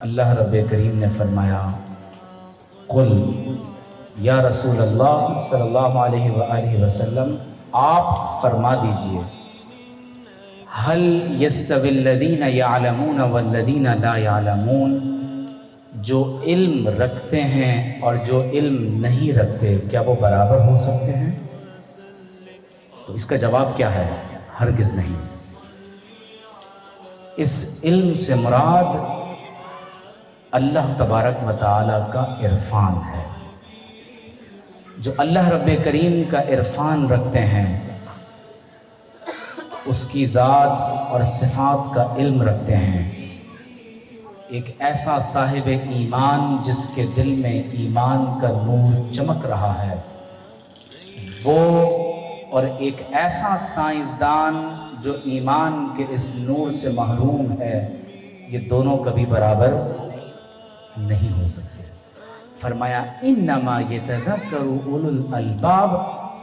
اللہ رب کریم نے فرمایا قل یا رسول اللہ صلی اللہ علیہ وآلہ وسلم آپ فرما دیجئے هل يستوي الذین یعلمون والذین لا یعلمون، جو علم رکھتے ہیں اور جو علم نہیں رکھتے کیا وہ برابر ہو سکتے ہیں؟ تو اس کا جواب کیا ہے؟ ہرگز نہیں۔ اس علم سے مراد اللہ تبارک و تعالیٰ کا عرفان ہے۔ جو اللہ رب کریم کا عرفان رکھتے ہیں، اس کی ذات اور صفات کا علم رکھتے ہیں، ایک ایسا صاحب ایمان جس کے دل میں ایمان کا نور چمک رہا ہے وہ، اور ایک ایسا سائنسدان جو ایمان کے اس نور سے محروم ہے، یہ دونوں کبھی برابر نہیں ہو سکتے۔ فرمایا انما یتذکر اولو الالباب،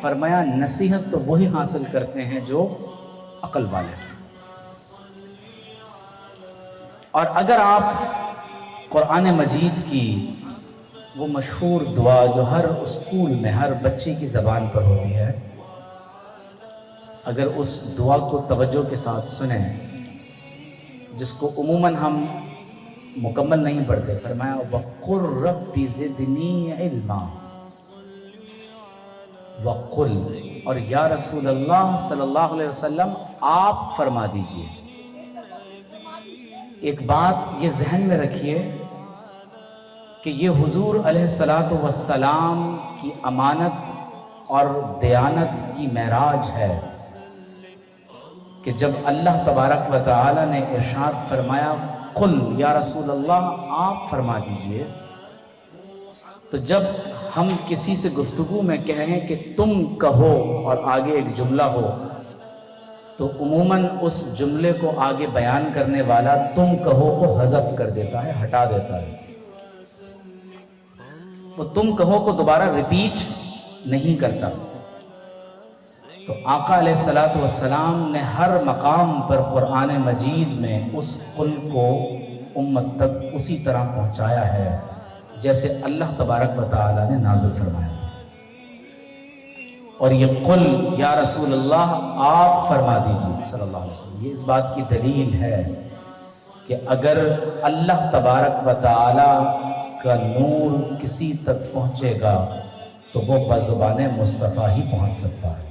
فرمایا نصیحت تو وہی حاصل کرتے ہیں جو عقل والے ہیں۔ اور اگر آپ قرآن مجید کی وہ مشہور دعا جو ہر اسکول میں ہر بچے کی زبان پر ہوتی ہے، اگر اس دعا کو توجہ کے ساتھ سنیں، جس کو عموماً ہم مکمل نہیں پڑھتے، فرمایا وَقُلْ رَبِّ زِدْنِي عِلْمًا، وَقُلْ، اور یا رسول اللہ صلی اللہ علیہ وسلم آپ فرما دیجئے۔ ایک بات یہ ذہن میں رکھیے کہ یہ حضور علیہ السلام کی امانت اور دیانت کی معراج ہے کہ جب اللہ تبارک و تعالی نے ارشاد فرمایا قل یا رسول اللہ آپ فرما دیجئے، تو جب ہم کسی سے گفتگو میں کہیں کہ تم کہو اور آگے ایک جملہ ہو، تو عموماً اس جملے کو آگے بیان کرنے والا تم کہو کو حذف کر دیتا ہے، ہٹا دیتا ہے۔ وہ تم کہو کو دوبارہ ریپیٹ نہیں کرتا۔ تو آقا علیہ السلام نے ہر مقام پر قرآن مجید میں اس قل کو امت تک اسی طرح پہنچایا ہے جیسے اللہ تبارک و تعالیٰ نے نازل فرمایا تھا۔ اور یہ قل یا رسول اللہ آپ فرما دیجیے صلی اللہ علیہ وسلم، یہ اس بات کی دلیل ہے کہ اگر اللہ تبارک و تعالیٰ کا نور کسی تک پہنچے گا تو وہ بزبان مصطفیٰ ہی پہنچ سکتا ہے۔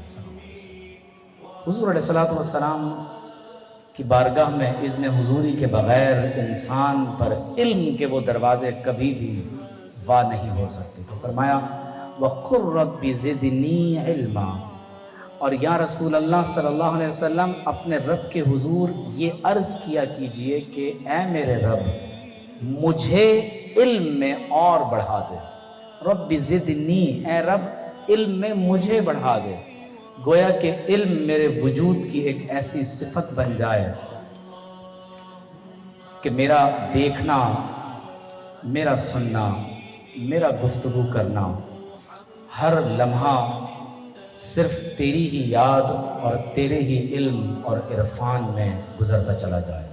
حضور علیہ السلام کی بارگاہ میں اذن حضوری کے بغیر انسان پر علم کے وہ دروازے کبھی بھی وا نہیں ہو سکتے۔ تو فرمایا وَقُلْ رَبِّ زِدْنِي عِلْمًا، اور یا رسول اللہ صلی اللہ علیہ وسلم اپنے رب کے حضور یہ عرض کیا کیجئے کہ اے میرے رب مجھے علم میں اور بڑھا دے۔ رب زدنی، اے رب علم میں مجھے بڑھا دے۔ گویا کہ علم میرے وجود کی ایک ایسی صفت بن جائے کہ میرا دیکھنا، میرا سننا، میرا گفتگو کرنا، ہر لمحہ صرف تیری ہی یاد اور تیرے ہی علم اور عرفان میں گزرتا چلا جائے۔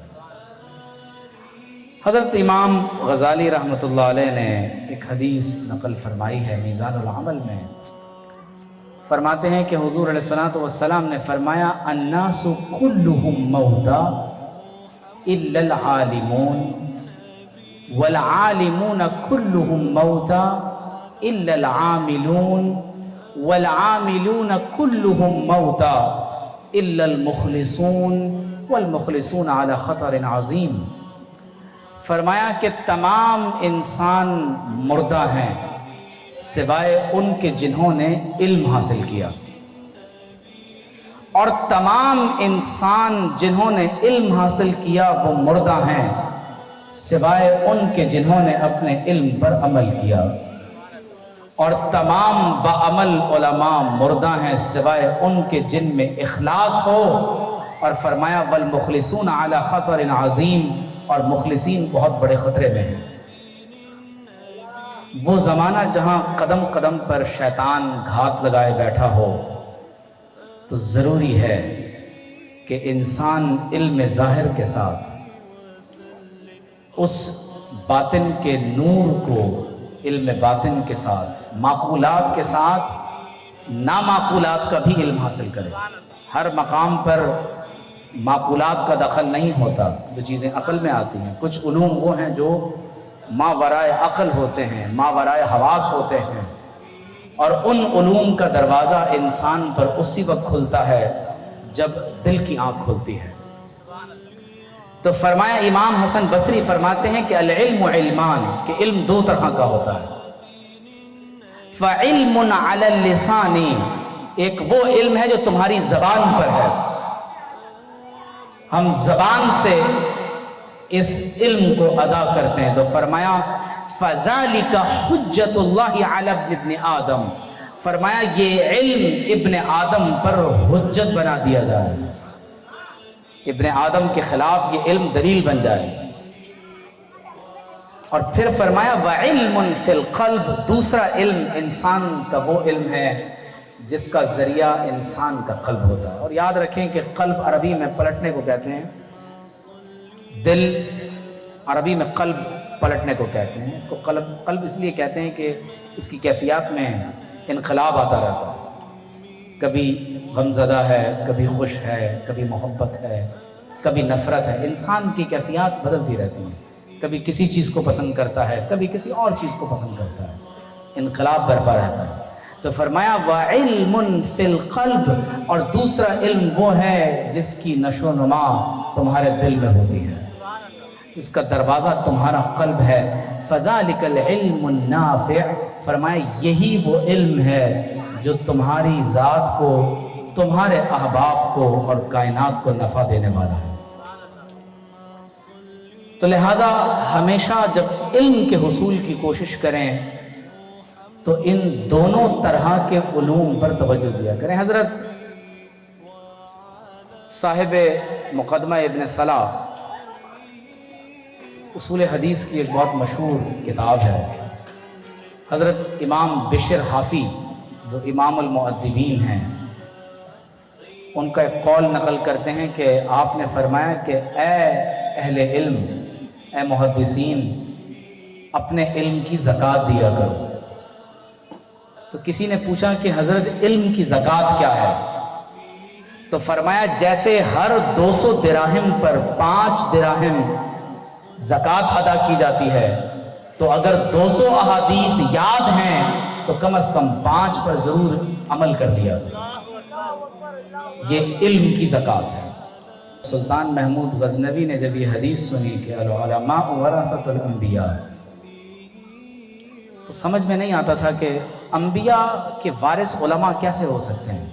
حضرت امام غزالی رحمۃ اللہ علیہ نے ایک حدیث نقل فرمائی ہے میزان العمل میں، فرماتے ہیں کہ حضور علیہ السلام نے فرمایا الناس کلہم موتا الا العالمون والعالمون کلہم موتا الا العاملون والعاملون کلہم موتا الا المخلصون والمخلصون علی خطر عظیم۔ فرمایا کہ تمام انسان مردہ ہیں سوائے ان کے جنہوں نے علم حاصل کیا، اور تمام انسان جنہوں نے علم حاصل کیا وہ مردہ ہیں سوائے ان کے جنہوں نے اپنے علم پر عمل کیا، اور تمام بعمل علماء مردہ ہیں سوائے ان کے جن میں اخلاص ہو۔ اور فرمایا والمخلصون علی خطر عظیم، اور مخلصین بہت بڑے خطرے میں ہیں۔ وہ زمانہ جہاں قدم قدم پر شیطان گھات لگائے بیٹھا ہو، تو ضروری ہے کہ انسان علم ظاہر کے ساتھ اس باطن کے نور کو علم باطن کے ساتھ، معقولات کے ساتھ نامعقولات کا بھی علم حاصل کرے۔ ہر مقام پر معقولات کا دخل نہیں ہوتا، جو چیزیں عقل میں آتی ہیں۔ کچھ علوم وہ ہیں جو ماورائے عقل ہوتے ہیں، ماورائے حواس ہوتے ہیں، اور ان علوم کا دروازہ انسان پر اسی وقت کھلتا ہے جب دل کی آنکھ کھلتی ہے۔ تو فرمایا امام حسن بصری فرماتے ہیں کہ العلم علمان، کہ علم دو طرح کا ہوتا ہے۔ فعلم علی اللسان، ایک وہ علم ہے جو تمہاری زبان پر ہے، ہم زبان سے اس علم کو ادا کرتے ہیں۔ تو فرمایا فذالک حجت اللہ علی ابن آدم، فرمایا یہ علم ابن آدم پر حجت بنا دیا جائے، ابن آدم کے خلاف یہ علم دلیل بن جائے۔ اور پھر فرمایا وعلم فی القلب، دوسرا علم انسان کا وہ علم ہے جس کا ذریعہ انسان کا قلب ہوتا ہے۔ اور یاد رکھیں کہ قلب عربی میں پلٹنے کو کہتے ہیں، دل عربی میں قلب پلٹنے کو کہتے ہیں۔ اس کو قلب اس لیے کہتے ہیں کہ اس کی کیفیات میں انقلاب آتا رہتا ہے، کبھی غمزدہ ہے، کبھی خوش ہے، کبھی محبت ہے، کبھی نفرت ہے۔ انسان کی کیفیات بدلتی رہتی ہیں، کبھی کسی چیز کو پسند کرتا ہے، کبھی کسی اور چیز کو پسند کرتا ہے، انقلاب برپا رہتا ہے۔ تو فرمایا وعلم فی القلب، اور دوسرا علم وہ ہے جس کی نشو و نما تمہارے دل میں ہوتی ہے، اس کا دروازہ تمہارا قلب ہے۔ فذالک العلم النافع، فرمایا یہی وہ علم ہے جو تمہاری ذات کو، تمہارے احباب کو اور کائنات کو نفع دینے والا ہے۔ تو لہٰذا ہمیشہ جب علم کے حصول کی کوشش کریں تو ان دونوں طرح کے علوم پر توجہ دیا کریں۔ حضرت صاحب مقدمہ ابن صلاح، اصول حدیث کی ایک بہت مشہور کتاب ہے، حضرت امام بشر حافی جو امام المؤدبین ہیں، ان کا ایک قول نقل کرتے ہیں کہ آپ نے فرمایا کہ اے اہل علم، اے محدثین، اپنے علم کی زکوٰۃ دیا کرو۔ تو کسی نے پوچھا کہ حضرت علم کی زکوٰۃ کیا ہے؟ تو فرمایا جیسے ہر 200 دراہم پر 5 دراہم زکوٰۃ ادا کی جاتی ہے، تو اگر 200 احادیث یاد ہیں تو کم از کم 5 پر ضرور عمل کر لیا۔ یہ علم کی زکوٰۃ ہے۔ سلطان محمود غزنوی نے جب یہ حدیث سنی کہ العلماء ورثۃ الانبیاء، تو سمجھ میں نہیں آتا تھا کہ انبیاء کے وارث علماء کیسے ہو سکتے ہیں۔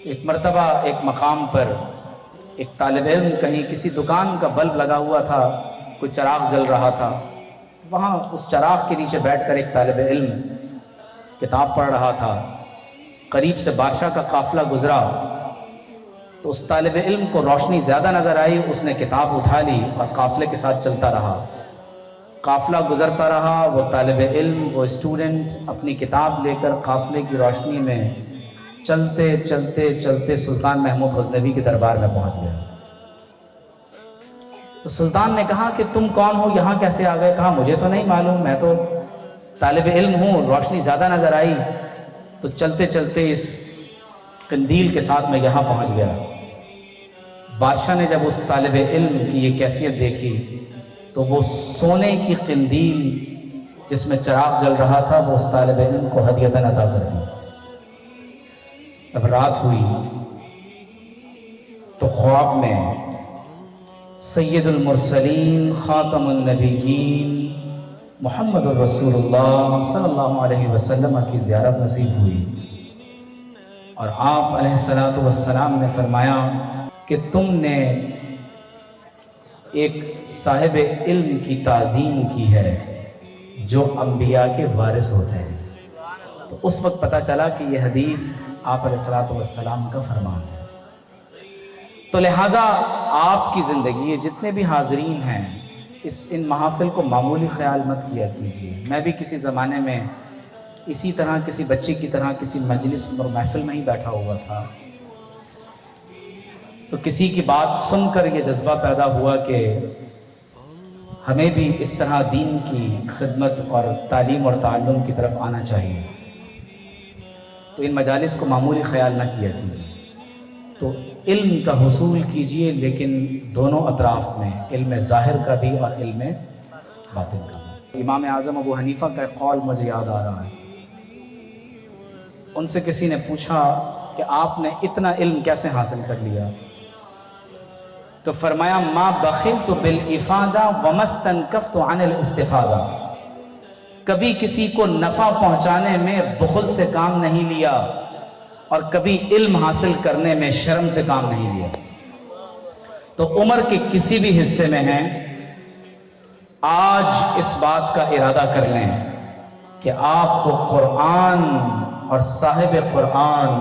ایک مرتبہ ایک مقام پر ایک طالب علم، کہیں کسی دکان کا بلب لگا ہوا تھا، کوئی چراغ جل رہا تھا، وہاں اس چراغ کے نیچے بیٹھ کر ایک طالب علم کتاب پڑھ رہا تھا۔ قریب سے بادشاہ کا قافلہ گزرا تو اس طالب علم کو روشنی زیادہ نظر آئی، اس نے کتاب اٹھا لی اور قافلے کے ساتھ چلتا رہا۔ قافلہ گزرتا رہا، وہ طالب علم، وہ اسٹوڈنٹ اپنی کتاب لے کر قافلے کی روشنی میں چلتے چلتے چلتے سلطان محمود غزنوی کے دربار میں پہنچ گیا۔ تو سلطان نے کہا کہ تم کون ہو، یہاں کیسے آ گئے؟ کہا مجھے تو نہیں معلوم، میں تو طالب علم ہوں، روشنی زیادہ نظر آئی تو چلتے چلتے اس قندیل کے ساتھ میں یہاں پہنچ گیا۔ بادشاہ نے جب اس طالب علم کی یہ کیفیت دیکھی تو وہ سونے کی قندیل جس میں چراغ جل رہا تھا وہ اس طالب علم کو ہدیۃً عطا کر دی۔ اب رات ہوئی تو خواب میں سید المرسلین خاتم النبیین محمد الرسول اللہ صلی اللہ علیہ وسلم کی زیارت نصیب ہوئی، اور آپ علیہ السلام نے فرمایا کہ تم نے ایک صاحب علم کی تعظیم کی ہے جو انبیاء کے وارث ہوتے ہیں۔ تو اس وقت پتہ چلا کہ یہ حدیث آپ علیہ السلام کا فرمان ہے۔ تو لہٰذا آپ کی زندگی، جتنے بھی حاضرین ہیں، ان محافل کو معمولی خیال مت کیا کیجیے۔ میں بھی کسی زمانے میں اسی طرح کسی بچے کی طرح کسی مجلس اور محفل میں ہی بیٹھا ہوا تھا، تو کسی کی بات سن کر یہ جذبہ پیدا ہوا کہ ہمیں بھی اس طرح دین کی خدمت اور تعلیم اور تعلم کی طرف آنا چاہیے۔ تو ان مجالس کو معمولی خیال نہ کیا کیجیے، تو علم کا حصول کیجیے، لیکن دونوں اطراف میں، علم ظاہر کا بھی اور علم باطن کا بھی۔ امام اعظم ابو حنیفہ کا ایک قول مجھے یاد آ رہا ہے، ان سے کسی نے پوچھا کہ آپ نے اتنا علم کیسے حاصل کر لیا؟ تو فرمایا ما بخلت بالافادہ وما استنکفت عن الاستفادہ، کبھی کسی کو نفع پہنچانے میں بخل سے کام نہیں لیا اور کبھی علم حاصل کرنے میں شرم سے کام نہیں لیا۔ تو عمر کے کسی بھی حصے میں ہیں، آج اس بات کا ارادہ کر لیں کہ آپ کو قرآن اور صاحب قرآن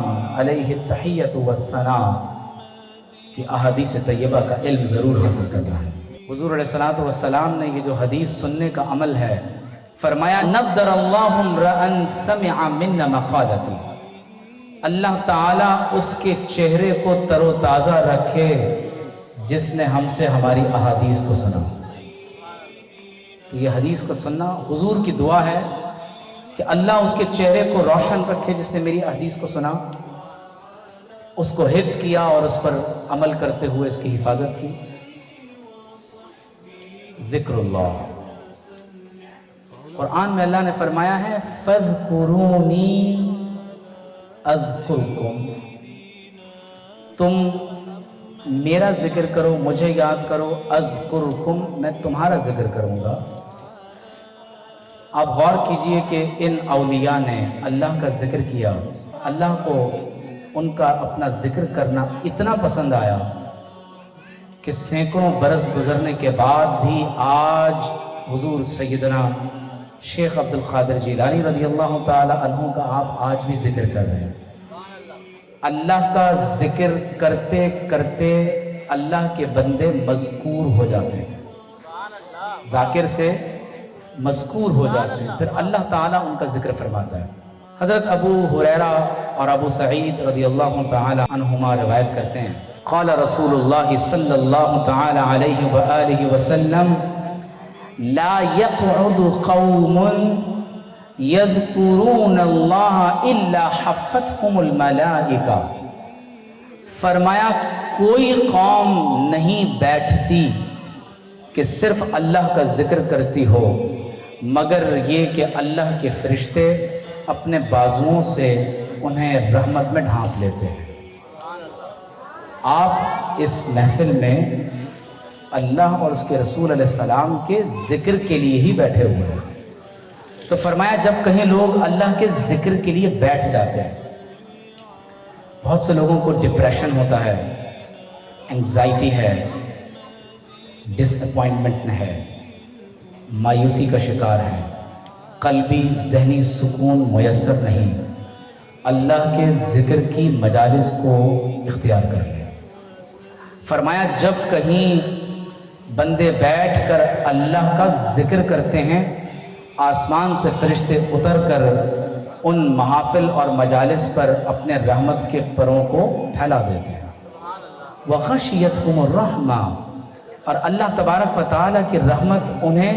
علیہ التحیۃ والثناء کہ احادیث طیبہ کا علم ضرور حاصل کرنا ہے۔ حضور علیہ الصلوۃ والسلام نے یہ جو حدیث سننے کا عمل ہے، فرمایا نضر اللہ امرأ سمع منا مقالتی، اللہ تعالیٰ اس کے چہرے کو تر و تازہ رکھے جس نے ہم سے ہماری احادیث کو سنا۔ تو یہ حدیث کو سننا حضور کی دعا ہے کہ اللہ اس کے چہرے کو روشن رکھے جس نے میری حدیث کو سنا، اس کو حفظ کیا اور اس پر عمل کرتے ہوئے اس کی حفاظت کی۔ ذکر اللہ، قرآن میں اللہ نے فرمایا ہے فَاذْكُرُونِي أَذْكُرْكُمْ، تم میرا ذکر کرو، مجھے یاد کرو، اذکرکم، میں تمہارا ذکر کروں گا۔ آپ غور کیجئے کہ ان اولیاء نے اللہ کا ذکر کیا، اللہ کو ان کا اپنا ذکر کرنا اتنا پسند آیا کہ سینکڑوں برس گزرنے کے بعد بھی آج حضور سیدنا شیخ عبد القادر جیلانی رضی اللہ تعالی عنہ کا آپ آج بھی ذکر کر رہے ہیں۔ اللہ کا ذکر کرتے کرتے اللہ کے بندے مذکور ہو جاتے ہیں، ذاکر سے مذکور ہو جاتے ہیں، پھر اللہ تعالیٰ ان کا ذکر فرماتا ہے۔ حضرت ابو ہریرہ اور ابو سعید رضی اللہ تعالی عنہما روایت کرتے ہیں، قال رسول اللہ صلی اللہ تعالی علیہ وآلہ وسلم لا يقعد قوم يذكرون اللہ الا حفتهم الملائکہ، فرمایا کوئی قوم نہیں بیٹھتی کہ صرف اللہ کا ذکر کرتی ہو مگر یہ کہ اللہ کے فرشتے اپنے بازوؤں سے انہیں رحمت میں ڈھانپ لیتے ہیں۔ آپ اس محفل میں اللہ اور اس کے رسول علیہ السلام کے ذکر کے لیے ہی بیٹھے ہوئے ہیں، تو فرمایا جب کہیں لوگ اللہ کے ذکر کے لیے بیٹھ جاتے ہیں، بہت سے لوگوں کو ڈپریشن ہوتا ہے، انگزائٹی ہے، ڈس اپوائنٹمنٹ ہے، مایوسی کا شکار ہے، قلبی ذہنی سکون میسر نہیں، اللہ کے ذکر کی مجالس کو اختیار کر لیں۔ فرمایا جب کہیں بندے بیٹھ کر اللہ کا ذکر کرتے ہیں، آسمان سے فرشتے اتر کر ان محافل اور مجالس پر اپنے رحمت کے پروں کو پھیلا دیتے ہیں۔ وَغَشِيَتْهُمُ الرَّحْمَةُ، اور اللہ تبارک و تعالیٰ کی رحمت انہیں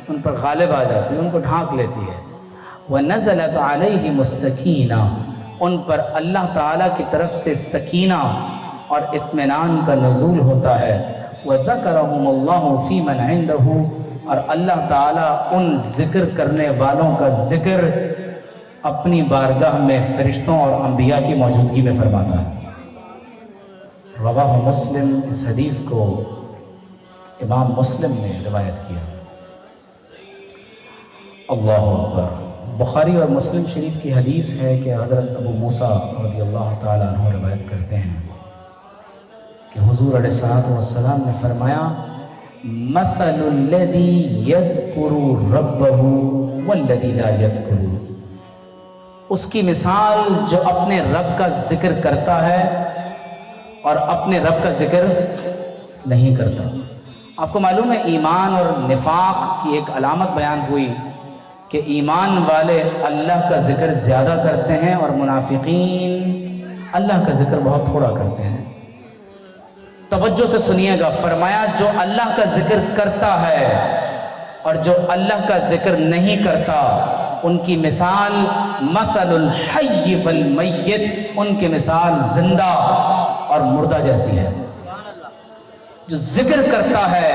ان پر غالب آ جاتی ہے، ان کو ڈھانک لیتی ہے۔ وَنَزَلَتْ عَلَيْهِمُ السَّكِينَةُ، ان پر اللہ تعالیٰ کی طرف سے سکینہ اور اطمینان کا نزول ہوتا ہے۔ وَذَكَرَهُمُ اللَّهُ فِي مَنْ عِنْدَهُ، اور اللہ تعالیٰ ان ذکر کرنے والوں کا ذکر اپنی بارگاہ میں فرشتوں اور انبیاء کی موجودگی میں فرماتا ہے۔ رواہ مسلم، اس حدیث کو امام مسلم نے روایت کیا۔ اللہ اکبر۔ بخاری اور مسلم شریف کی حدیث ہے کہ حضرت ابو موسیٰ رضی اللہ تعالیٰ عنہ روایت کرتے ہیں کہ حضور علیہ السلام نے فرمایا مثل الذی یذکر ربہ والذی لا یذکر، اس کی مثال جو اپنے رب کا ذکر کرتا ہے اور اپنے رب کا ذکر نہیں کرتا۔ آپ کو معلوم ہے ایمان اور نفاق کی ایک علامت بیان ہوئی کہ ایمان والے اللہ کا ذکر زیادہ کرتے ہیں اور منافقین اللہ کا ذکر بہت تھوڑا کرتے ہیں۔ توجہ سے سنیے گا، فرمایا جو اللہ کا ذکر کرتا ہے اور جو اللہ کا ذکر نہیں کرتا ان کی مثال مثل الحی والمیت، ان کی مثال زندہ اور مردہ جیسی ہے۔ جو ذکر کرتا ہے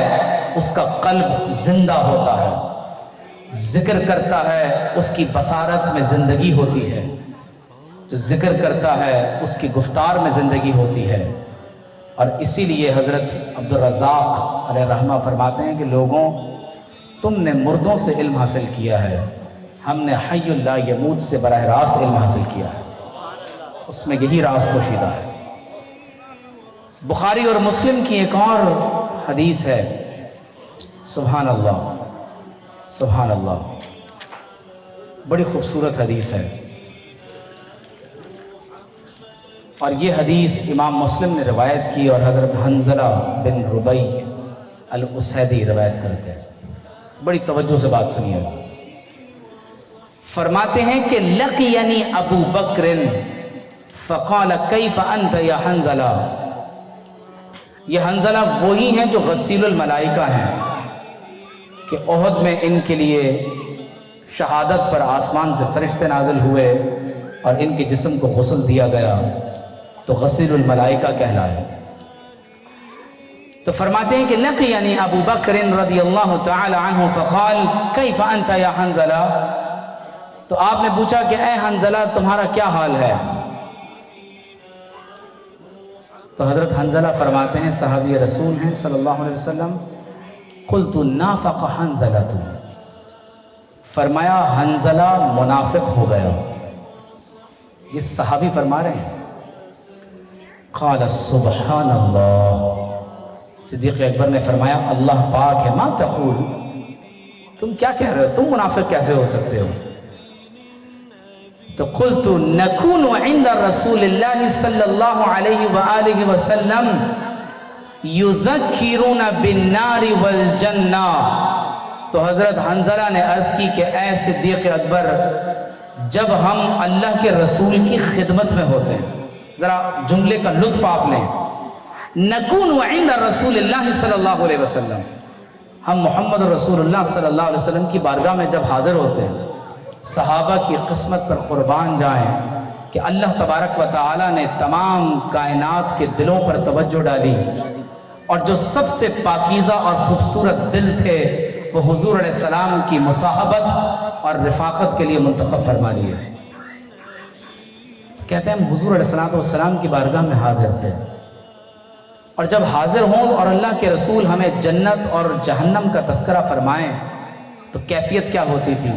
اس کا قلب زندہ ہوتا ہے، ذکر کرتا ہے اس کی بصارت میں زندگی ہوتی ہے، جو ذکر کرتا ہے اس کی گفتار میں زندگی ہوتی ہے۔ اور اسی لیے حضرت عبدالرزاق علیہ رحمہ فرماتے ہیں کہ لوگوں، تم نے مردوں سے علم حاصل کیا ہے، ہم نے حی اللہ یموت سے براہ راست علم حاصل کیا ہے۔ اس میں یہی راز پوشیدہ ہے۔ بخاری اور مسلم کی ایک اور حدیث ہے، سبحان اللہ سبحان اللہ، بڑی خوبصورت حدیث ہے، اور یہ حدیث امام مسلم نے روایت کی اور حضرت حنظلہ بن ربیع الاسیدی روایت کرتے ہیں۔ بڑی توجہ سے بات سنیے گا۔ فرماتے ہیں کہ لقینی ابو بکر فقال کیف انت یا حنظلہ، یہ حنظلہ وہی ہیں جو غسیل الملائکہ ہیں کہ احد میں ان کے لیے شہادت پر آسمان سے فرشتے نازل ہوئے اور ان کے جسم کو غسل دیا گیا تو غسیل الملائکہ کہلائے۔ تو فرماتے ہیں کہ لقینی ابو بکر رضی اللہ تعالی عنہ فقال کیف انت یا حنظلہ، تو آپ نے پوچھا کہ اے حنظلہ تمہارا کیا حال ہے؟ تو حضرت حنظلہ فرماتے ہیں، صحابی رسول ہیں صلی اللہ علیہ وسلم، قلت نافق حنظلہ، فرمایا حنظلہ منافق ہو گیا۔ یہ صحابی فرما رہے ہیں۔ قال سبحان اللہ، صدیق اکبر نے فرمایا اللہ پاک ہے، ما تقول، تم کیا کہہ رہے ہو، تم منافق کیسے ہو سکتے ہو؟ تو قلت نکون عند رسول اللہ صلی اللہ علیہ وآلہ وسلم یذکرون بالنار والجنہ، تو حضرت حنظلہ نے عرض کی کہ اے صدیق اکبر، جب ہم اللہ کے رسول کی خدمت میں ہوتے ہیں، ذرا جملے کا لطف آپ لیں، نکون عند رسول اللہ صلی اللہ علیہ وسلم، ہم محمد رسول اللہ صلی اللہ علیہ وسلم کی بارگاہ میں جب حاضر ہوتے ہیں، صحابہ کی قسمت پر قربان جائیں کہ اللہ تبارک و تعالی نے تمام کائنات کے دلوں پر توجہ ڈالی اور جو سب سے پاکیزہ اور خوبصورت دل تھے وہ حضور علیہ السلام کی مصاحبت اور رفاقت کے لیے منتخب فرما لیے۔ کہتے ہیں ہم حضور علیہ السلام کی بارگاہ میں حاضر تھے، اور جب حاضر ہوں اور اللہ کے رسول ہمیں جنت اور جہنم کا تذکرہ فرمائیں تو کیفیت کیا ہوتی تھی؟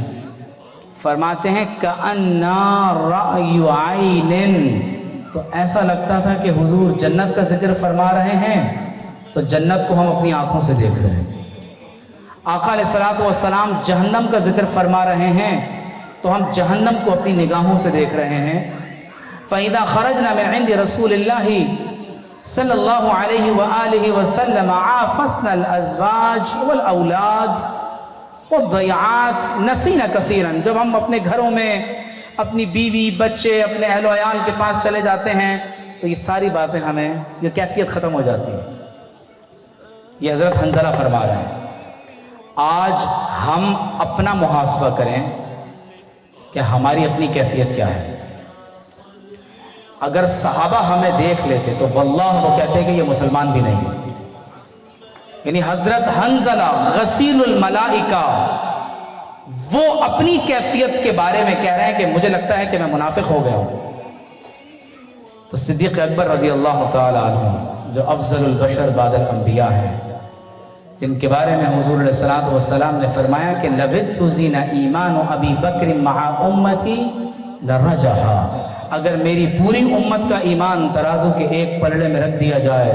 فرماتے ہیں کأنَّا رَأْيُ عَيْنٍ، تو ایسا لگتا تھا کہ حضور جنت کا ذکر فرما رہے ہیں تو جنت کو ہم اپنی آنکھوں سے دیکھ رہے ہیں، آقا علیہ السلام جہنم کا ذکر فرما رہے ہیں تو ہم جہنم کو اپنی نگاہوں سے دیکھ رہے ہیں۔ فَإِذَا خَرَجْنَا مِنْ عِنْدِ رَسُولِ اللَّهِ صلی اللہ علیہ وآلہ وسلم عافسنا الازواج والاولاد والضیعات نسینا کثیرا، جب ہم اپنے گھروں میں اپنی بیوی بچے اپنے اہل و عیال کے پاس چلے جاتے ہیں تو یہ ساری باتیں ہمیں، یہ کیفیت ختم ہو جاتی ہے۔ یہ حضرت حنظلہ فرما رہے ہیں۔ آج ہم اپنا محاسبہ کریں کہ ہماری اپنی کیفیت کیا ہے۔ اگر صحابہ ہمیں دیکھ لیتے تو واللہ وہ کہتے کہ یہ مسلمان بھی نہیں۔ یعنی حضرت حنظلہ غسیل الملائکہ وہ اپنی کیفیت کے بارے میں کہہ رہے ہیں کہ مجھے لگتا ہے کہ میں منافق ہو گیا ہوں۔ تو صدیق اکبر رضی اللہ تعالی عنہ جو افضل البشر بعد الانبیاء ہیں، جن کے بارے میں حضور علیہ السلام نے فرمایا کہ لَبِتُّ زِينَ ایمان ابی بکر مع امتی لرجحا، اگر میری پوری امت کا ایمان ترازو کے ایک پلڑے میں رکھ دیا جائے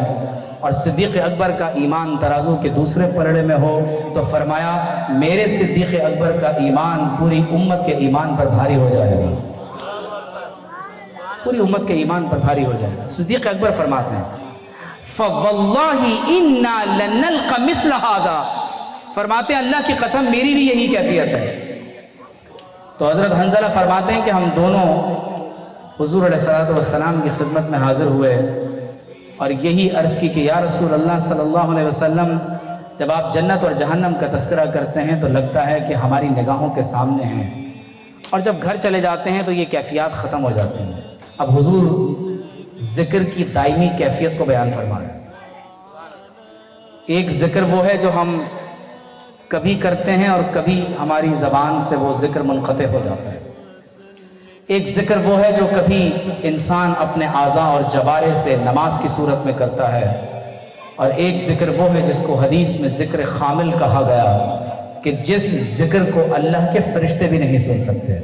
اور صدیق اکبر کا ایمان ترازو کے دوسرے پلڑے میں ہو تو فرمایا میرے صدیق اکبر کا ایمان پوری امت کے ایمان پر بھاری ہو جائے گا، پوری امت کے ایمان پر بھاری ہو جائے گا۔ صدیق اکبر فرماتے ہیں فَوَاللَّهِ إِنَّا لَنَلْقَ مِثْلَ هَذَا، فرماتے ہیں اللہ کی قسم میری بھی یہی کیفیت ہے۔ تو حضرت حنظلہ فرماتے ہیں کہ ہم دونوں حضور علیہ السلام کی خدمت میں حاضر ہوئے، اور یہی عرض کی کہ یا رسول اللہ صلی اللہ علیہ وسلم، جب آپ جنت اور جہنم کا تذکرہ کرتے ہیں تو لگتا ہے کہ ہماری نگاہوں کے سامنے ہیں، اور جب گھر چلے جاتے ہیں تو یہ کیفیات ختم ہو جاتی ہیں۔ اب حضور ذکر کی دائمی کیفیت کو بیان فرما رہے ہیں۔ ایک ذکر وہ ہے جو ہم کبھی کرتے ہیں اور کبھی ہماری زبان سے وہ ذکر منقطع ہو جاتا ہے۔ ایک ذکر وہ ہے جو کبھی انسان اپنے اعضاء اور جوارح سے نماز کی صورت میں کرتا ہے، اور ایک ذکر وہ ہے جس کو حدیث میں ذکر خامل کہا گیا کہ جس ذکر کو اللہ کے فرشتے بھی نہیں سن سکتے۔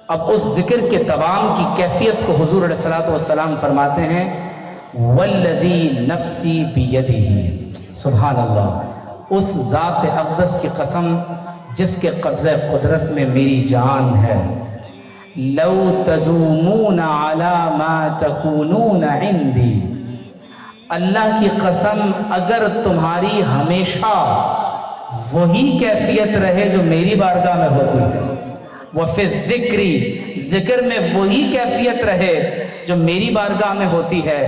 اب اس ذکر کے دوام کی کیفیت کو حضور علیہ الصلوۃ والسلام فرماتے ہیں والذی نفسی بیدہ، سبحان اللہ، اس ذات اقدس کی قسم جس کے قبضہ قدرت میں میری جان ہے، لو تدومون علی ما تکونون عندی، اللہ کی قسم اگر تمہاری ہمیشہ وہی کیفیت رہے جو میری بارگاہ میں ہوتی ہے، وفی الذکری، ذکر میں وہی کیفیت رہے جو میری بارگاہ میں ہوتی ہے،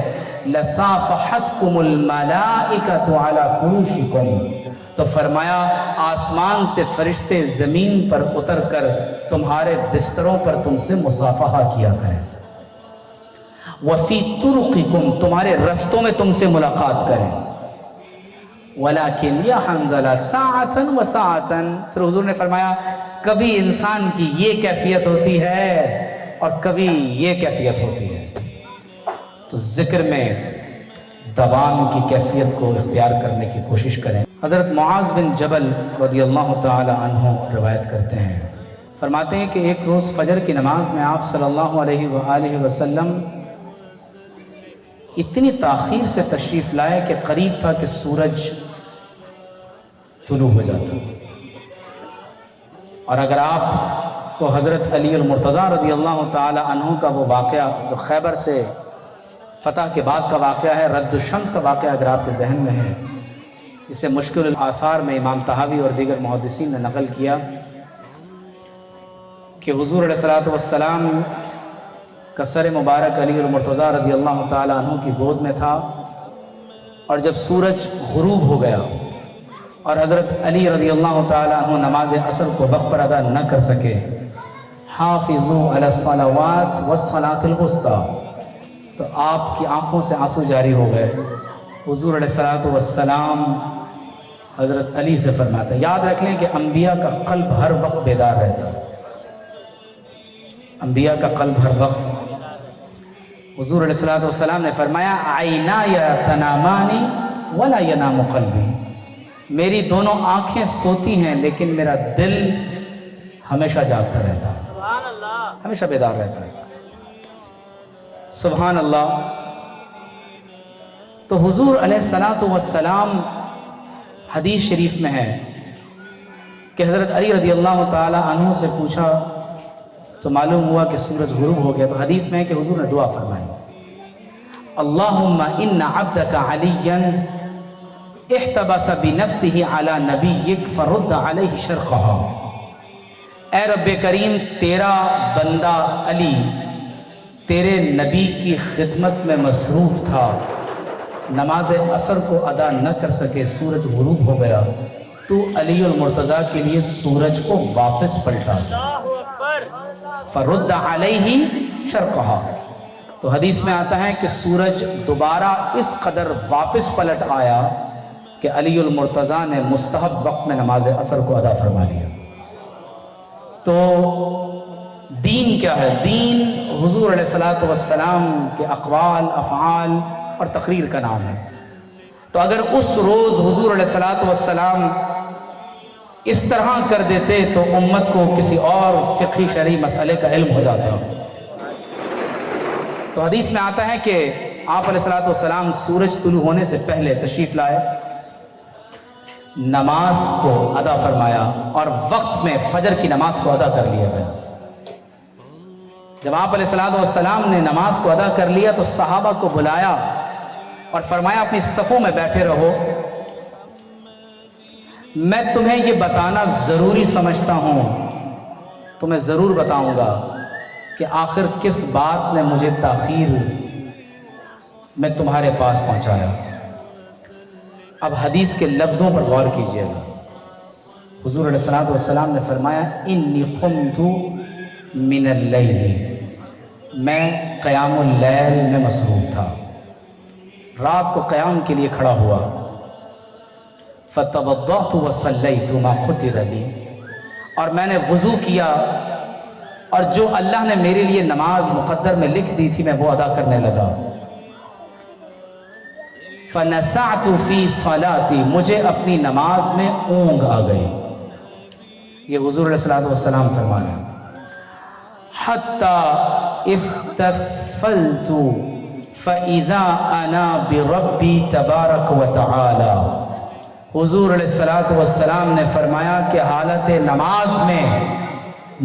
لصافحتکم الملائکۃ علی فروشکم، تو فرمایا آسمان سے فرشتے زمین پر اتر کر تمہارے بستروں پر تم سے مصافحہ کیا کریں، وفی طرقکم، تمہارے رستوں میں تم سے ملاقات کریں، ولیکن یا حنظلہ ساعتا و ساعتا، پھر حضور نے فرمایا کبھی انسان کی یہ کیفیت ہوتی ہے اور کبھی یہ کیفیت ہوتی ہے۔ تو ذکر میں دوام کی کیفیت کو اختیار کرنے کی کوشش کریں۔ حضرت معاذ بن جبل رضی اللہ تعالی عنہ روایت کرتے ہیں، فرماتے ہیں کہ ایک روز فجر کی نماز میں آپ صلی اللہ علیہ وآلہ وسلم اتنی تاخیر سے تشریف لائے کہ قریب تھا کہ سورج طلوع ہو جاتا، اور اگر آپ کو حضرت علی المرتضیٰ رضی اللہ تعالی عنہ کا وہ واقعہ جو خیبر سے فتح کے بعد کا واقعہ ہے، رد الشمس کا واقعہ اگر آپ کے ذہن میں ہے، اسے مشکل الاثار میں امام طحاوی اور دیگر محدثین نے نقل کیا کہ حضور علیہ الصلوۃ والسلام کا سر مبارک علی المرتضیٰ رضی اللہ تعالی عنہ کی گود میں تھا، اور جب سورج غروب ہو گیا اور حضرت علی رضی اللہ تعالی عنہ نماز عصر کو وقت پر ادا نہ کر سکے، حافظوا علی الصلوات والصلاۃ الوسطی، تو آپ کی آنکھوں سے آنسو جاری ہو گئے۔ حضور علیہ الصلوۃ والسلام حضرت علی سے فرماتا ہے، یاد رکھ لیں کہ انبیاء کا قلب ہر وقت بیدار رہتا ہے، انبیاء کا قلب ہر وقت۔ حضور علیہ الصلوۃ والسلام نے فرمایا عینای تنامان ولا ینام قلبی، میری دونوں آنکھیں سوتی ہیں لیکن میرا دل ہمیشہ جاگتا رہتا ہے، ہمیشہ بیدار رہتا ہے۔ سبحان اللہ۔ تو حضور علیہ الصلوۃ والسلام، حدیث شریف میں ہے کہ حضرت علی رضی اللہ تعالی عنہ سے پوچھا تو معلوم ہوا کہ سورج غروب ہو گیا، تو حدیث میں ہے کہ حضور نے دعا فرمائی، اللہم ان عبدک علیٰ احتبس بنفسہ علی نبیک فرد علیہ شرقہا، اے رب کریم تیرا بندہ علی تیرے نبی کی خدمت میں مصروف تھا، نماز عصر کو ادا نہ کر سکے، سورج غروب ہو گیا، تو علی المرتضیٰ کے لیے سورج کو واپس پلٹا، فرد علیہ شرقہا۔ تو حدیث میں آتا ہے کہ سورج دوبارہ اس قدر واپس پلٹ آیا کہ علی المرتضیٰ نے مستحب وقت میں نماز عصر کو ادا فرما لیا۔ تو دین کیا ہے؟ دین حضور علیہ الصلوۃ والسلام کے اقوال، افعال اور تقریر کا نام ہے۔ تو اگر اس روز حضور علیہ الصلوۃ والسلام اس طرح کر دیتے تو امت کو کسی اور فقہی شرعی مسئلے کا علم ہو جاتا۔ تو حدیث میں آتا ہے کہ آپ علیہ الصلوۃ والسلام سورج طلوع ہونے سے پہلے تشریف لائے، نماز کو ادا فرمایا اور وقت میں فجر کی نماز کو ادا کر لیا گیا۔ جب آپ علیہ الصلوۃ والسلام نے نماز کو ادا کر لیا تو صحابہ کو بلایا اور فرمایا اپنی صفوں میں بیٹھے رہو، میں تمہیں یہ بتانا ضروری سمجھتا ہوں، تمہیں ضرور بتاؤں گا کہ آخر کس بات نے مجھے تاخیر میں تمہارے پاس پہنچایا۔ اب حدیث کے لفظوں پر غور کیجئے گا۔ حضور علیہ الصلوۃ والسلام نے فرمایا انی قمت من اللیل، میں قیام اللیل میں مصروف تھا، رات کو قیام کے لیے کھڑا ہوا۔ فتوضأت وصلیت ما قدر لی، اور میں نے وضو کیا اور جو اللہ نے میرے لیے نماز مقدر میں لکھ دی تھی میں وہ ادا کرنے لگا۔ فنسعت فی صلاتی، مجھے اپنی نماز میں اونگ آ گئی۔ یہ حضور علیہ الصلوۃ والسلام فرمانا حتی استثفلت فاذا انا بربی تبارک وتعالی۔ حضور علیہ الصلوۃ والسلام نے فرمایا کہ حالت نماز میں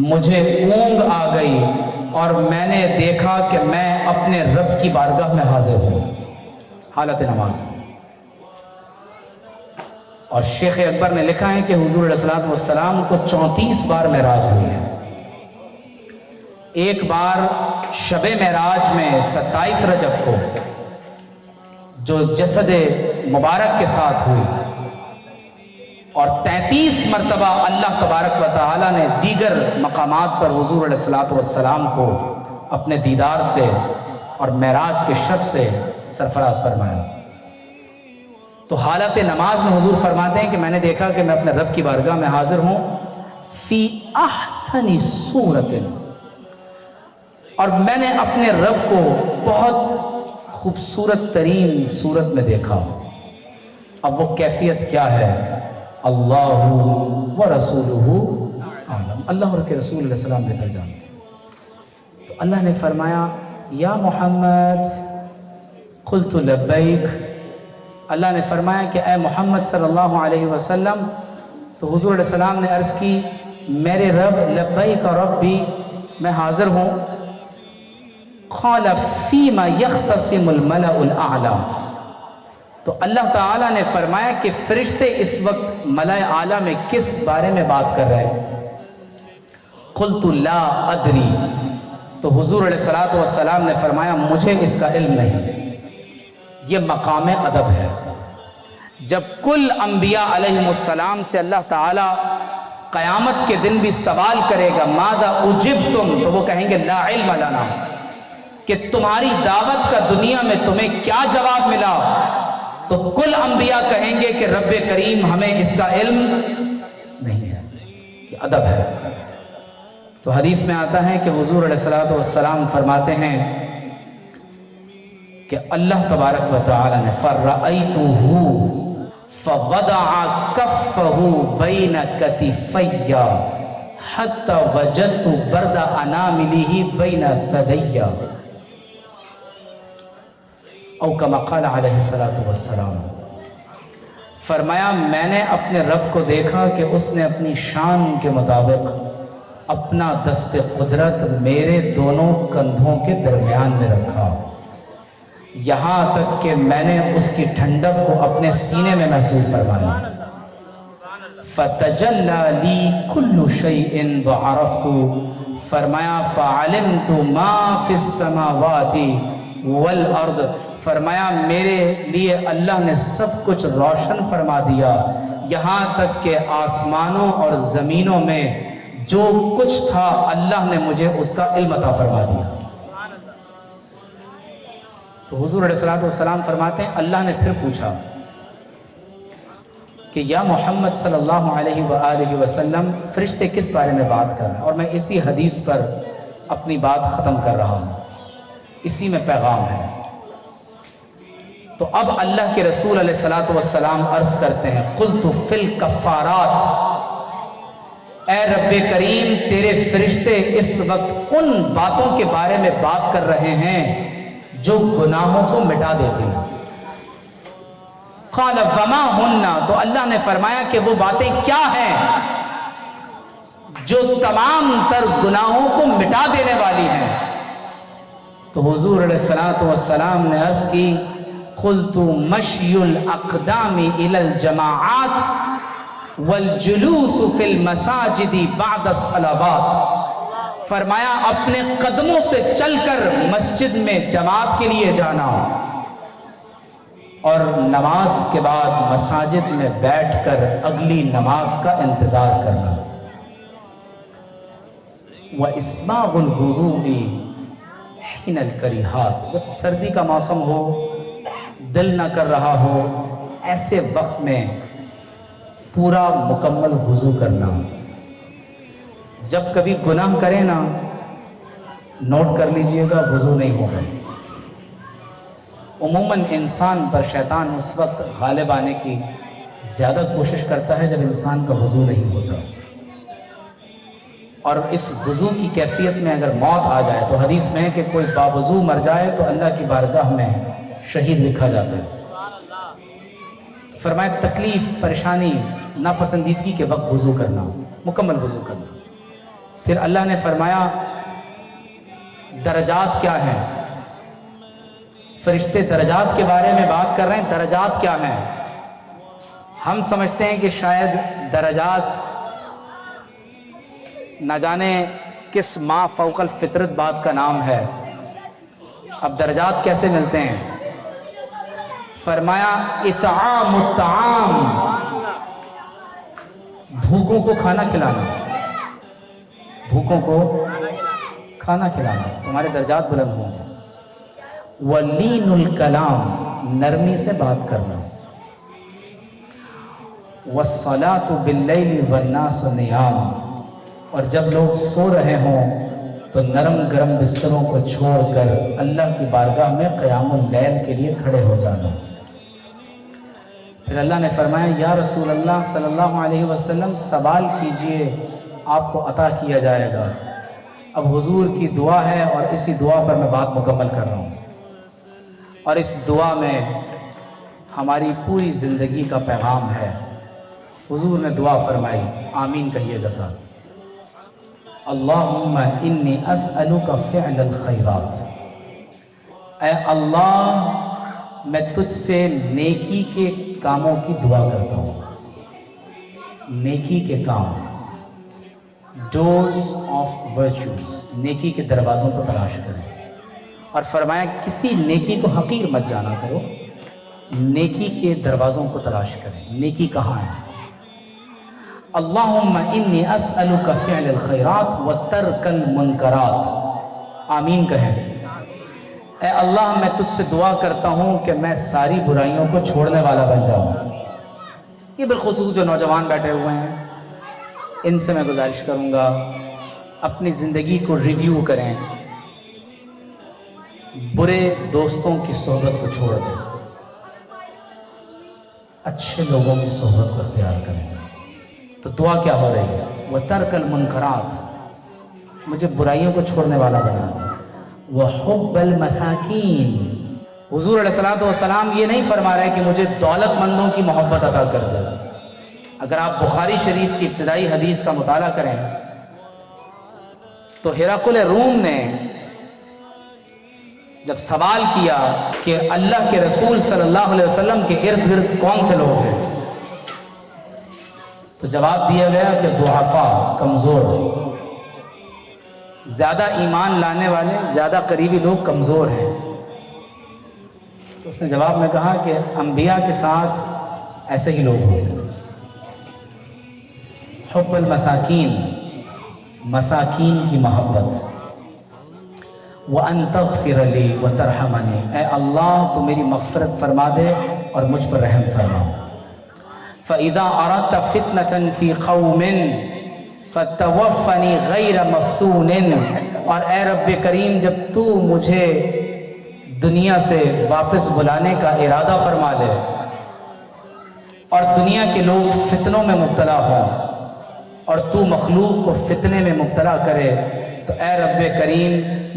مجھے اونگ آ گئی اور میں نے دیکھا کہ میں اپنے رب کی بارگاہ میں حاضر ہوں حالت نماز میں۔ اور شیخ اکبر نے لکھا ہے کہ حضور علیہ الصلوۃ والسلام کو 34 بار معراج ہوئی ہے۔ ایک بار شب معراج میں 27 رجب کو جو جسد مبارک کے ساتھ ہوئی، اور 33 مرتبہ اللہ تبارک و تعالی نے دیگر مقامات پر حضور علیہ الصلوۃ والسلام کو اپنے دیدار سے اور معراج کے شرف سے سرفراز فرمایا۔ تو حالت نماز میں حضور فرماتے ہیں کہ میں نے دیکھا کہ میں اپنے رب کی بارگاہ میں حاضر ہوں فی احسن صورت، اور میں نے اپنے رب کو بہت خوبصورت ترین صورت میں دیکھا۔ اب وہ کیفیت کیا ہے؟ اللہ و رسولہ عالم، اللہ اور اس کے رسول علیہ السلام بہتر جانتے ہیں۔ تو اللہ نے فرمایا یا محمد قلت لبیک، اللہ نے فرمایا کہ اے محمد صلی اللہ علیہ وسلم، تو حضور علیہ السلام نے عرض کی میرے رب لبیک ربی، میں حاضر ہوں۔ قال فیما یختصم الملأ الاعلی، تو اللہ تعالیٰ نے فرمایا کہ فرشتے اس وقت ملائے اعلیٰ میں کس بارے میں بات کر رہے ہیں؟ قلت لا ادری، تو حضور علیہ الصلوۃ والسلام نے فرمایا مجھے اس کا علم نہیں۔ یہ مقام ادب ہے۔ جب کل انبیاء علیہ السلام سے اللہ تعالیٰ قیامت کے دن بھی سوال کرے گا ماذا اجبتم، تو وہ کہیں گے لا علم لنا، کہ تمہاری دعوت کا دنیا میں تمہیں کیا جواب ملا؟ تو کل انبیاء کہیں گے کہ رب کریم ہمیں اس کا علم نہیں ہے۔ یہ ادب ہے۔ تو حدیث میں آتا ہے کہ حضور علیہ الصلوۃ والسلام فرماتے ہیں کہ اللہ تبارک و تعالی نے فرأیتہ فوضع کفہ بین کتفی حتی وجدت برد اناملہ بین ثدی، او کما قال علیہ الصلوۃ والسلام، فرمایا میں نے اپنے رب کو دیکھا کہ اس نے اپنی شان کے مطابق اپنا دست قدرت میرے دونوں کندھوں کے درمیان میں رکھا، یہاں تک کہ میں نے اس کی ٹھنڈک کو اپنے سینے میں محسوس فرمایا۔ فتجلی لی کل شیء وعرفت، فرمایا فعلمت ما فی السماوات والارض، فرمایا میرے لیے اللہ نے سب کچھ روشن فرما دیا، یہاں تک کہ آسمانوں اور زمینوں میں جو کچھ تھا اللہ نے مجھے اس کا علم عطا فرما دیا۔ تو حضور علیہ الصلوۃ والسلام فرماتے ہیں اللہ نے پھر پوچھا کہ یا محمد صلی اللہ علیہ وآلہ وسلم فرشتے کس بارے میں بات کر رہے ہیں؟ اور میں اسی حدیث پر اپنی بات ختم کر رہا ہوں، اسی میں پیغام ہے۔ تو اب اللہ کے رسول علیہ الصلوۃ والسلام عرض کرتے ہیں قلت فی الکفارات، اے رب کریم تیرے فرشتے اس وقت ان باتوں کے بارے میں بات کر رہے ہیں جو گناہوں کو مٹا دیتی ہیں۔ قال وما ہن، تو اللہ نے فرمایا کہ وہ باتیں کیا ہیں جو تمام تر گناہوں کو مٹا دینے والی ہیں؟ تو حضور علیہ الصلوۃ والسلام نے عرض کی قلت مشی الاقدام الى الجماعات والجلوس فی المساجد بعد الصلوات، فرمایا اپنے قدموں سے چل کر مسجد میں جماعت کے لیے جانا اور نماز کے بعد مساجد میں بیٹھ کر اگلی نماز کا انتظار کرنا، وَإِسْبَاغُ الْوُضُوءِ حِينَ الْكَرِيهَاتِ، جب سردی کا موسم ہو، دل نہ کر رہا ہو، ایسے وقت میں پورا مکمل وضو کرنا۔ جب کبھی گناہ کریں نا، نوٹ کر لیجئے گا، وضو نہیں ہوگا۔ عموماً انسان پر شیطان اس وقت غالب آنے کی زیادہ کوشش کرتا ہے جب انسان کا وضو نہیں ہوتا، اور اس وضو کی کیفیت میں اگر موت آ جائے تو حدیث میں ہے کہ کوئی باوضو مر جائے تو اللہ کی بارگاہ میں شہید لکھا جاتا ہے۔ فرمایا تکلیف، پریشانی، ناپسندیدگی کے وقت وضو کرنا، مکمل وضو کرنا۔ پھر اللہ نے فرمایا درجات کیا ہیں، فرشتے درجات کے بارے میں بات کر رہے ہیں۔ درجات کیا ہیں؟ ہم سمجھتے ہیں کہ شاید درجات نہ جانے کس ما فوق الفطرت بات کا نام ہے، اب درجات کیسے ملتے ہیں؟ فرمایا اطعام الطعام، بھوکوں کو کھانا کھلانا، بھوکوں کو کھانا کھلانا، تمہارے درجات بلند ہوں گے۔ وَلِينُ الْكَلَامِ، نرمی سے بات کرنا۔ وَالصَّلَاةُ بِاللَّيْلِ وَالنَّاسُ نِيَامٌ، اور جب لوگ سو رہے ہوں تو نرم گرم بستروں کو چھوڑ کر اللہ کی بارگاہ میں قیام اللیل کے لیے کھڑے ہو جانا۔ پھر اللہ نے فرمایا یا رسول اللہ صلی اللہ علیہ وسلم سوال کیجئے، آپ کو عطا کیا جائے گا۔ اب حضور کی دعا ہے اور اسی دعا پر میں بات مکمل کر رہا ہوں، اور اس دعا میں ہماری پوری زندگی کا پیغام ہے۔ حضور نے دعا فرمائی، آمین کہیے گا ساتھ۔ اللہم انی اسألک فعل الخیرات، اے اللہ میں تجھ سے نیکی کے کاموں کی دعا کرتا ہوں۔ نیکی کے کام، ڈورز آف ورچوز، نیکی کے دروازوں کو تلاش کریں۔ اور فرمایا کسی نیکی کو حقیر مت جانا کرو، نیکی کے دروازوں کو تلاش کریں۔ نیکی کہاں ہے؟ اللہم انی اسألک فعل الخیرات وترک المنکرات، آمین کہیں۔ اے اللہ میں تجھ سے دعا کرتا ہوں کہ میں ساری برائیوں کو چھوڑنے والا بن جاؤں۔ یہ بالخصوص جو نوجوان بیٹھے ہوئے ہیں، ان سے میں گزارش کروں گا اپنی زندگی کو ریویو کریں، برے دوستوں کی صحبت کو چھوڑ دیں، اچھے لوگوں کی صحبت کو اختیار کریں۔ تو دعا کیا ہو رہی ہے؟ وَتَرْكَ الْمُنْكَرَاتِ، مجھے برائیوں کو چھوڑنے والا بنا دے۔ وَحُبَّ الْمَسَاكِينِ، حضور علیہ السلام یہ نہیں فرما رہے کہ مجھے دولت مندوں کی محبت عطا کر دے۔ اگر آپ بخاری شریف کی ابتدائی حدیث کا مطالعہ کریں تو ہرقل روم نے جب سوال کیا کہ اللہ کے رسول صلی اللہ علیہ وسلم کے ارد گرد کون سے لوگ ہیں، تو جواب دیا گیا کہ ضعفاء، کمزور، زیادہ ایمان لانے والے، زیادہ قریبی لوگ کمزور ہیں۔ تو اس نے جواب میں کہا کہ انبیاء کے ساتھ ایسے ہی لوگ ہوتے ہیں۔ حب المساکین، مساکین کی محبت۔ وَأَن تَغْفِرَ لِي وَتَرْحَمَنِي، اے اللہ تو میری مغفرت فرما دے اور مجھ پر رحم فرما۔ فَإِذَا أَرَدْتَ فِتْنَةً فِي قَوْمٍ فَتَوَفَّنِي غَيْرَ مَفْتُونٍ، اور اے رب کریم جب تو مجھے دنیا سے واپس بلانے کا ارادہ فرما لے اور دنیا کے لوگ فتنوں میں مبتلا ہوں اور تو مخلوق کو فتنے میں مبتلا کرے، تو اے رب کریم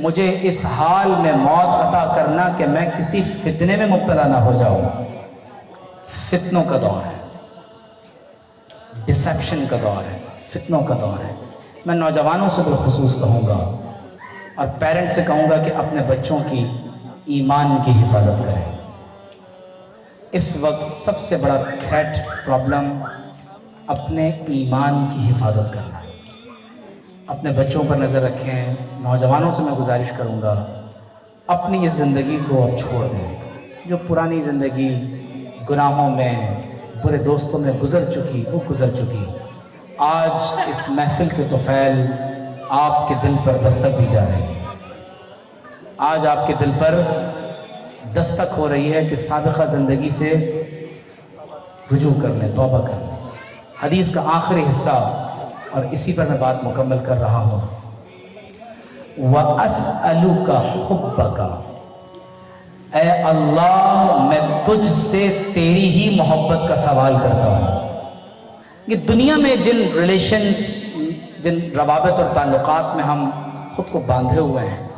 مجھے اس حال میں موت عطا کرنا کہ میں کسی فتنے میں مبتلا نہ ہو جاؤں۔ فتنوں کا دور ہے، ڈسیپشن کا دور ہے، فتنوں کا دور ہے۔ میں نوجوانوں سے بالخصوص کہوں گا اور پیرنٹس سے کہوں گا کہ اپنے بچوں کی ایمان کی حفاظت کریں۔ اس وقت سب سے بڑا تھریٹ، پرابلم اپنے ایمان کی حفاظت کرنا ہے۔ اپنے بچوں پر نظر رکھیں۔ نوجوانوں سے میں گزارش کروں گا اپنی اس زندگی کو اب چھوڑ دیں، جو پرانی زندگی گناہوں میں، برے دوستوں میں گزر چکی، وہ گزر چکی، آج اس محفل کے طفیل آپ کے دل پر دستک دی جا رہی ہے۔ آج آپ کے دل پر دستک ہو رہی ہے کہ سابقہ زندگی سے رجوع کر لیں، توبہ کر لیں۔ حدیث کا آخری حصہ، اور اسی پر میں بات مکمل کر رہا ہوں، وَأَسْأَلُكَ حُبَّكَ، اے اللہ میں تجھ سے تیری ہی محبت کا سوال کرتا ہوں۔ یہ دنیا میں جن ریلیشنز، جن روابط اور تعلقات میں ہم خود کو باندھے ہوئے ہیں،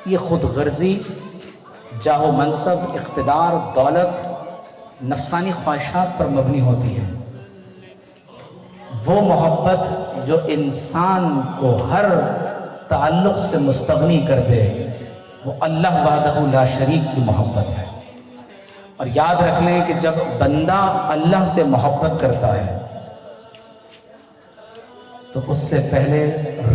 یہ خود غرضی، جاہ و منصب، اقتدار، دولت، نفسانی خواہشات پر مبنی ہوتی ہے۔ وہ محبت جو انسان کو ہر تعلق سے مستغنی کر دے، وہ اللہ وحدہ لا شریک کی محبت ہے۔ اور یاد رکھ لیں کہ جب بندہ اللہ سے محبت کرتا ہے تو اس سے پہلے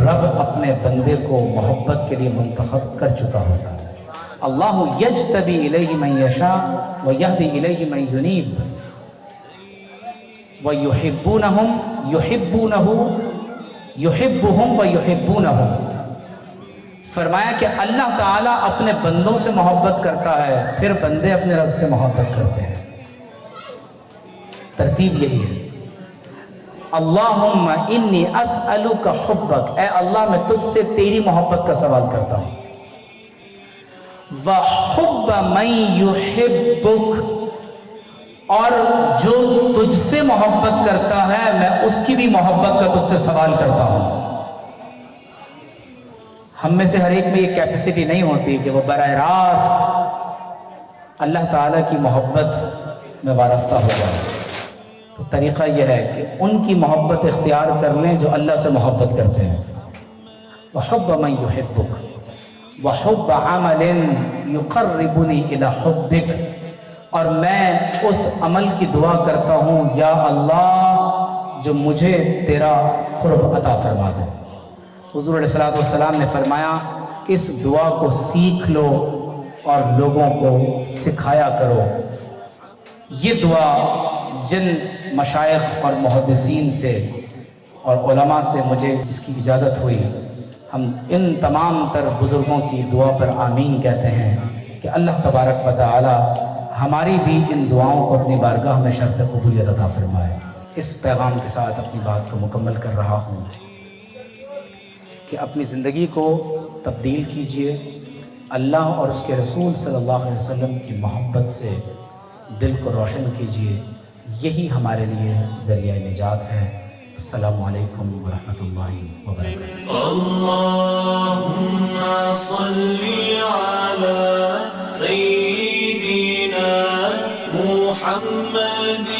رب اپنے بندے کو محبت کے لیے منتخب کر چکا ہوتا ہے۔ اللہ یجتبی الیہ من یشاء ویہدی الیہ من ینیب وَيُحِبُّونَهُمْ يُحِبُّونَهُ يُحِبُّهُمْ وَيُحِبُّونَهُ۔ فرمایا کہ اللہ تعالیٰ اپنے بندوں سے محبت کرتا ہے، پھر بندے اپنے رب سے محبت کرتے ہیں۔ ترتیب یہی ہے۔ اللہم انی اسألک حبک، اے اللہ میں تجھ سے تیری محبت کا سوال کرتا ہوں۔ وَحُبَّ مَن يُحِبُّک، اور جو تجھ سے محبت کرتا ہے میں اس کی بھی محبت کا تجھ سے سوال کرتا ہوں۔ ہم میں سے ہر ایک میں یہ کیپیسٹی نہیں ہوتی کہ وہ براہ راست اللہ تعالیٰ کی محبت میں وارفتہ ہو جائے۔ تو طریقہ یہ ہے کہ ان کی محبت اختیار کر لیں جو اللہ سے محبت کرتے ہیں۔ وَحُبَّ مَن يُحِبُّكَ وَحُبَّ عَمَلٍ يُقَرِّبُنِي إِلَى حُبِّكَ، اور میں اس عمل کی دعا کرتا ہوں یا اللہ جو مجھے تیرا قرب عطا فرما دے۔ حضور علیہ السلام نے فرمایا اس دعا کو سیکھ لو اور لوگوں کو سکھایا کرو۔ یہ دعا جن مشائخ اور محدثین سے اور علماء سے مجھے اس کی اجازت ہوئی، ہم ان تمام تر بزرگوں کی دعا پر آمین کہتے ہیں کہ اللہ تبارک و تعالی ہماری بھی ان دعاؤں کو اپنی بارگاہ میں شرف قبولیت عطا فرمائے۔ اس پیغام کے ساتھ اپنی بات کو مکمل کر رہا ہوں کہ اپنی زندگی کو تبدیل کیجئے، اللہ اور اس کے رسول صلی اللہ علیہ وسلم کی محبت سے دل کو روشن کیجئے، یہی ہمارے لیے ذریعہ نجات ہے۔ السلام علیکم ورحمۃ اللہ وبرکاتہ۔ اللہم صلی علی سیدنا محمد